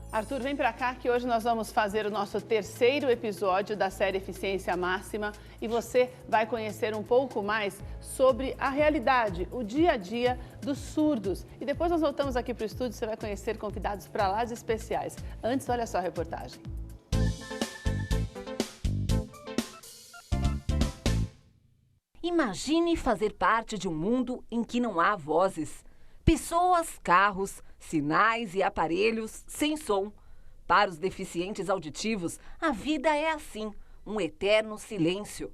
Arthur, vem pra cá que hoje nós vamos fazer o nosso terceiro episódio da série Eficiência Máxima e você vai conhecer um pouco mais sobre a realidade, o dia a dia dos surdos. E depois nós voltamos aqui para o estúdio, você vai conhecer convidados para lá de especiais. Antes, olha só a reportagem. Imagine fazer parte de um mundo em que não há vozes. Pessoas, carros, sinais e aparelhos sem som. Para os deficientes auditivos, a vida é assim, um eterno silêncio.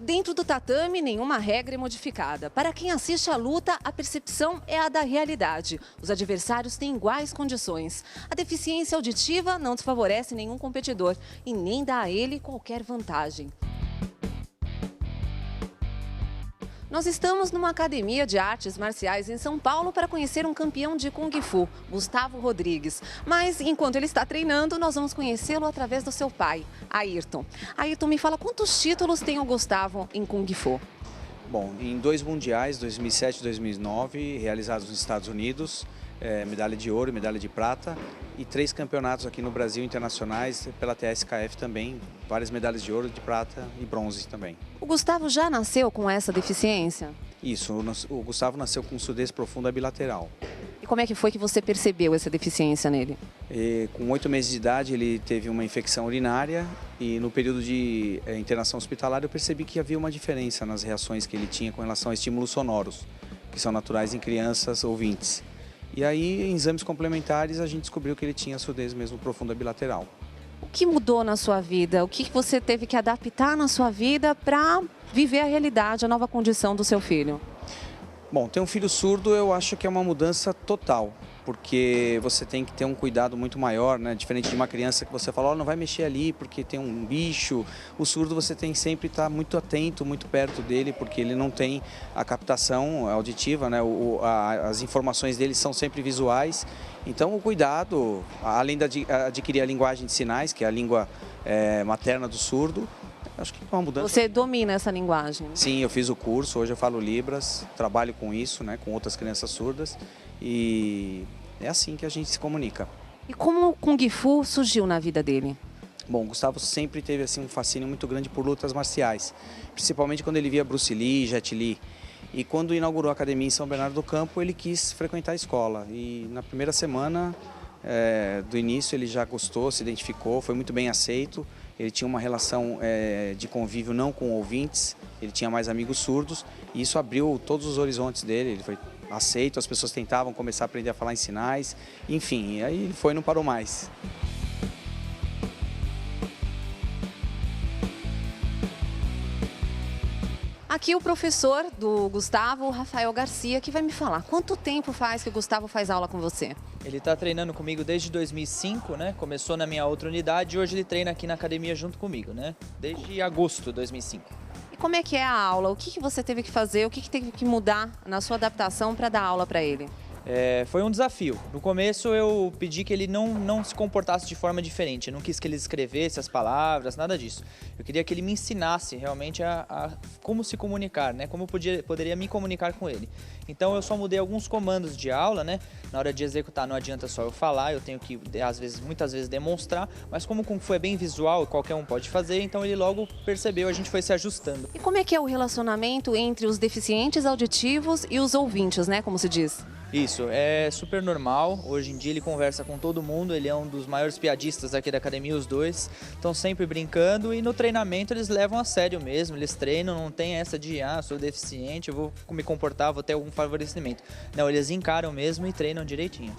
Dentro do tatame, nenhuma regra é modificada. Para quem assiste à luta, a percepção é a da realidade. Os adversários têm iguais condições. A deficiência auditiva não desfavorece nenhum competidor e nem dá a ele qualquer vantagem. Nós estamos numa academia de artes marciais em São Paulo para conhecer um campeão de Kung Fu, Gustavo Rodrigues. Mas enquanto ele está treinando, nós vamos conhecê-lo através do seu pai, Ayrton. Ayrton, me fala quantos títulos tem o Gustavo em Kung Fu? Bom, em 2 mundiais, 2007 e 2009, realizados nos Estados Unidos, medalha de ouro e medalha de prata, e 3 campeonatos aqui no Brasil internacionais pela TSKF também, várias medalhas de ouro, de prata e bronze também. O Gustavo já nasceu com essa deficiência? Isso, o Gustavo nasceu com surdez profunda bilateral. E como é que foi que você percebeu essa deficiência nele? Com 8 meses de idade ele teve uma infecção urinária e no período de internação hospitalar eu percebi que havia uma diferença nas reações que ele tinha com relação a estímulos sonoros, que são naturais em crianças ouvintes. E aí, em exames complementares, a gente descobriu que ele tinha surdez mesmo profunda bilateral. O que mudou na sua vida? O que você teve que adaptar na sua vida para viver a realidade, a nova condição do seu filho? Bom, ter um filho surdo eu acho que é uma mudança total, porque você tem que ter um cuidado muito maior, né? Diferente de uma criança que você fala, oh, não vai mexer ali porque tem um bicho. O surdo você tem sempre estar muito atento, muito perto dele, porque ele não tem a captação auditiva, né? As informações dele são sempre visuais. Então o cuidado, além de adquirir a linguagem de sinais, que é a língua materna do surdo, acho que é uma mudança. Você domina essa linguagem? Sim, eu fiz o curso, hoje eu falo Libras, trabalho com isso, né, com outras crianças surdas e é assim que a gente se comunica. E como o Kung Fu surgiu na vida dele? Bom, o Gustavo sempre teve assim, um fascínio muito grande por lutas marciais, principalmente quando ele via Bruce Lee, Jet Li. E quando inaugurou a academia em São Bernardo do Campo, ele quis frequentar a escola e na primeira semana do início ele já gostou, se identificou, foi muito bem aceito. Ele tinha uma relação de convívio não com ouvintes, ele tinha mais amigos surdos e isso abriu todos os horizontes dele, ele foi aceito, as pessoas tentavam começar a aprender a falar em sinais, enfim, e aí ele foi e não parou mais. Aqui o professor do Gustavo, Rafael Garcia, que vai me falar quanto tempo faz que o Gustavo faz aula com você? Ele está treinando comigo desde 2005, né? Começou na minha outra unidade e hoje ele treina aqui na academia junto comigo, né? Desde agosto de 2005. E como é que é a aula? O que você teve que fazer? O que teve que mudar na sua adaptação para dar aula para ele? Foi um desafio. No começo eu pedi que ele não se comportasse de forma diferente. Eu não quis que ele escrevesse as palavras, nada disso. Eu queria que ele me ensinasse realmente a como se comunicar, né? Como eu poderia me comunicar com ele. Então eu só mudei alguns comandos de aula, né? Na hora de executar não adianta só eu falar, eu tenho que muitas vezes demonstrar, mas como o Kung Fu é bem visual, qualquer um pode fazer, então ele logo percebeu, a gente foi se ajustando. E como é que é o relacionamento entre os deficientes auditivos e os ouvintes, né? Como se diz? Isso, é super normal. Hoje em dia ele conversa com todo mundo, ele é um dos maiores piadistas aqui da academia, os dois. Estão sempre brincando e no treinamento eles levam a sério mesmo, eles treinam, não tem essa de, sou deficiente, eu vou me comportar, vou ter algum favorecimento. Não, eles encaram mesmo e treinam direitinho.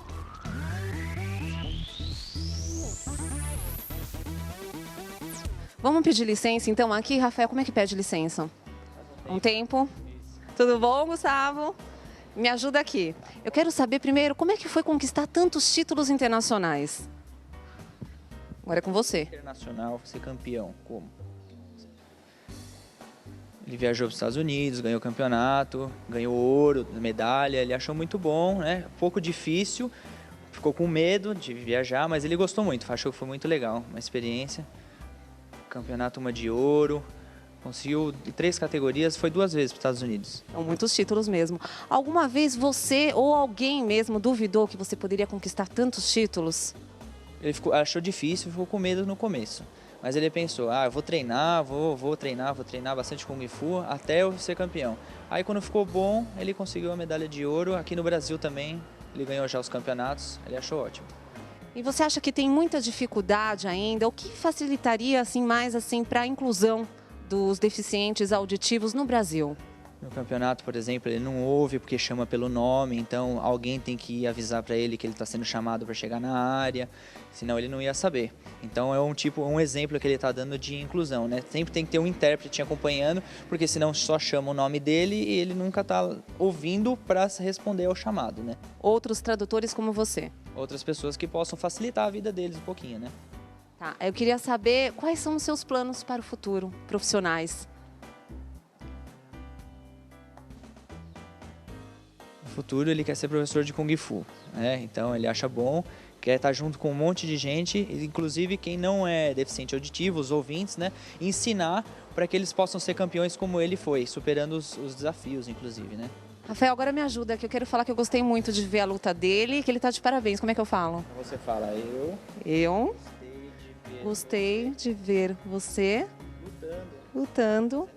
Vamos pedir licença então aqui, Rafael, como é que pede licença? Um tempo? Tudo bom, Gustavo? Me ajuda aqui. Eu quero saber primeiro como é que foi conquistar tantos títulos internacionais. Agora é com você. Internacional, ser campeão, como? Ele viajou para os Estados Unidos, ganhou campeonato, ganhou ouro, medalha, ele achou muito bom, né? Pouco difícil, ficou com medo de viajar, mas ele gostou muito, achou que foi muito legal, uma experiência. campeonato uma de ouro. Conseguiu 3 categorias, foi 2 vezes para os Estados Unidos. São muitos títulos mesmo. Alguma vez você ou alguém mesmo duvidou que você poderia conquistar tantos títulos? Ele achou difícil, ficou com medo no começo. Mas ele pensou, eu vou treinar, vou treinar bastante Kung Fu até eu ser campeão. Aí quando ficou bom, ele conseguiu a medalha de ouro. Aqui no Brasil também, ele ganhou já os campeonatos, ele achou ótimo. E você acha que tem muita dificuldade ainda? O que facilitaria mais para a inclusão dos deficientes auditivos no Brasil? No campeonato, por exemplo, ele não ouve porque chama pelo nome, então alguém tem que avisar para ele que ele está sendo chamado para chegar na área, senão ele não ia saber. Então é um exemplo que ele está dando de inclusão, né? Sempre tem que ter um intérprete acompanhando, porque senão só chama o nome dele e ele nunca está ouvindo para responder ao chamado, né? Outros tradutores como você? Outras pessoas que possam facilitar a vida deles um pouquinho, né? Tá, eu queria saber quais são os seus planos para o futuro, profissionais. No futuro ele quer ser professor de Kung Fu, né? Então ele acha bom, quer estar junto com um monte de gente, inclusive quem não é deficiente auditivo, os ouvintes, né? Ensinar para que eles possam ser campeões como ele foi, superando os desafios, inclusive, né? Rafael, agora me ajuda, que eu quero falar que eu gostei muito de ver a luta dele e que ele está de parabéns. Como é que eu falo? Você fala, Eu gostei de ver você lutando.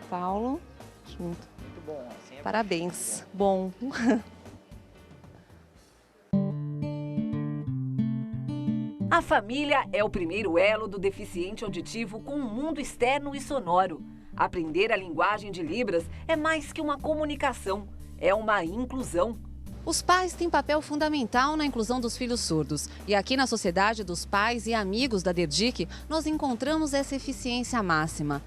Paulo, junto. Muito bom, assim é Parabéns. Bom. A família é o primeiro elo do deficiente auditivo com um mundo externo e sonoro. Aprender a linguagem de Libras é mais que uma comunicação, é uma inclusão. Os pais têm papel fundamental na inclusão dos filhos surdos. E aqui na Sociedade dos Pais e Amigos da DERDIC, nós encontramos essa eficiência máxima.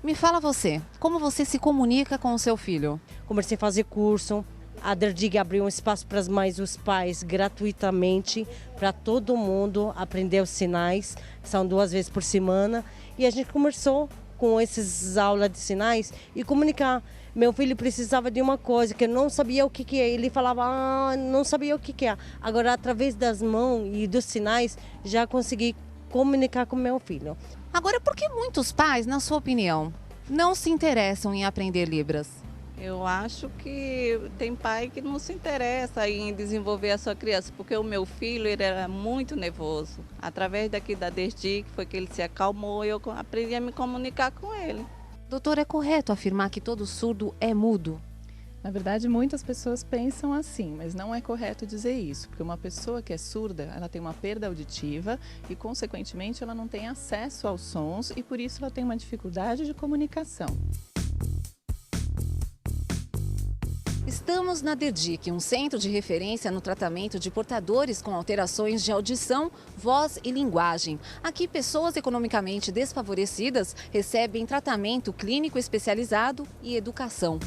Me fala você, como você se comunica com o seu filho? Comecei a fazer curso, a DERDIC abriu um espaço para os pais gratuitamente, para todo mundo aprender os sinais, são 2 vezes por semana. E a gente começou com essas aulas de sinais e comunicar. Meu filho precisava de uma coisa que eu não sabia o que é. Ele falava, não sabia o que é. Agora, através das mãos e dos sinais, já consegui comunicar com meu filho. Agora, por que muitos pais, na sua opinião, não se interessam em aprender Libras? Eu acho que tem pai que não se interessa em desenvolver a sua criança, porque o meu filho ele era muito nervoso. Através daqui da DERDIC foi que ele se acalmou e eu aprendi a me comunicar com ele. Doutor, é correto afirmar que todo surdo é mudo? Na verdade, muitas pessoas pensam assim, mas não é correto dizer isso, porque uma pessoa que é surda, ela tem uma perda auditiva e, consequentemente, ela não tem acesso aos sons e, por isso, ela tem uma dificuldade de comunicação. Estamos na DERDIC, um centro de referência no tratamento de portadores com alterações de audição, voz e linguagem. Aqui, pessoas economicamente desfavorecidas recebem tratamento clínico especializado e educação.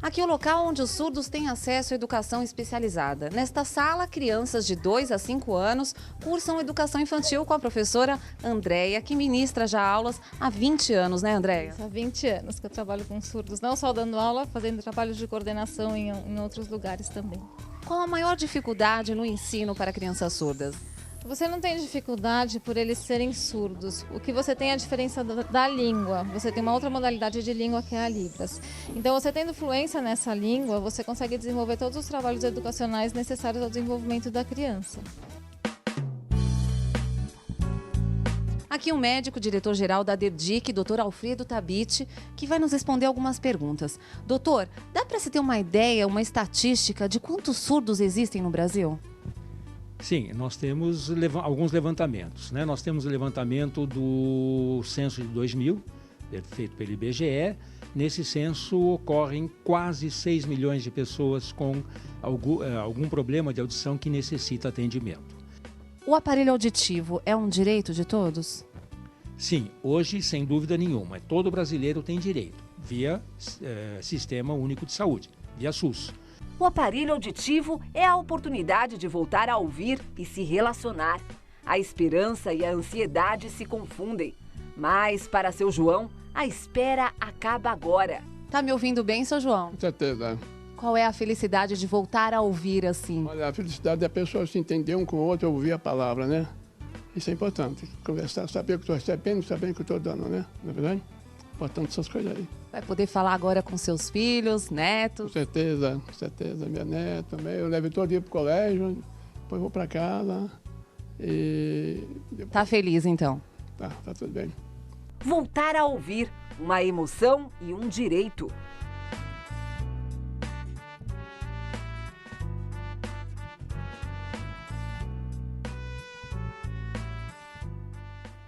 Aqui é o local onde os surdos têm acesso à educação especializada. Nesta sala, crianças de 2 a 5 anos cursam educação infantil com a professora Andréia, que ministra já aulas há 20 anos, né, Andréia? Há 20 anos que eu trabalho com surdos, não só dando aula, fazendo trabalho de coordenação em outros lugares também. Qual a maior dificuldade no ensino para crianças surdas? Você não tem dificuldade por eles serem surdos. O que você tem é a diferença da língua. Você tem uma outra modalidade de língua que é a Libras. Então, você tendo fluência nessa língua, você consegue desenvolver todos os trabalhos educacionais necessários ao desenvolvimento da criança. Aqui o médico, diretor-geral da DERDIC, Dr. Alfredo Tabit, que vai nos responder algumas perguntas. Doutor, dá para se ter uma ideia, uma estatística de quantos surdos existem no Brasil? Sim, nós temos alguns levantamentos, né? Nós temos o levantamento do censo de 2000, feito pelo IBGE. Nesse censo ocorrem quase 6 milhões de pessoas com algum problema de audição que necessita atendimento. O aparelho auditivo é um direito de todos? Sim, hoje, sem dúvida nenhuma, todo brasileiro tem direito, via Sistema Único de Saúde, via SUS. O aparelho auditivo é a oportunidade de voltar a ouvir e se relacionar. A esperança e a ansiedade se confundem. Mas, para seu João, a espera acaba agora. Tá me ouvindo bem, seu João? Com certeza. Qual é a felicidade de voltar a ouvir assim? Olha, a felicidade da pessoa se entender um com o outro, ouvir a palavra, né? Isso é importante. Conversar, saber o que estou recebendo, saber o que estou dando, né? Não é verdade? Importante essas coisas aí. Vai poder falar agora com seus filhos, netos? Com certeza, minha neta também. Eu levo todo dia para o colégio, depois vou para casa e... Tá feliz, então? Tá tudo bem. Voltar a ouvir, uma emoção e um direito.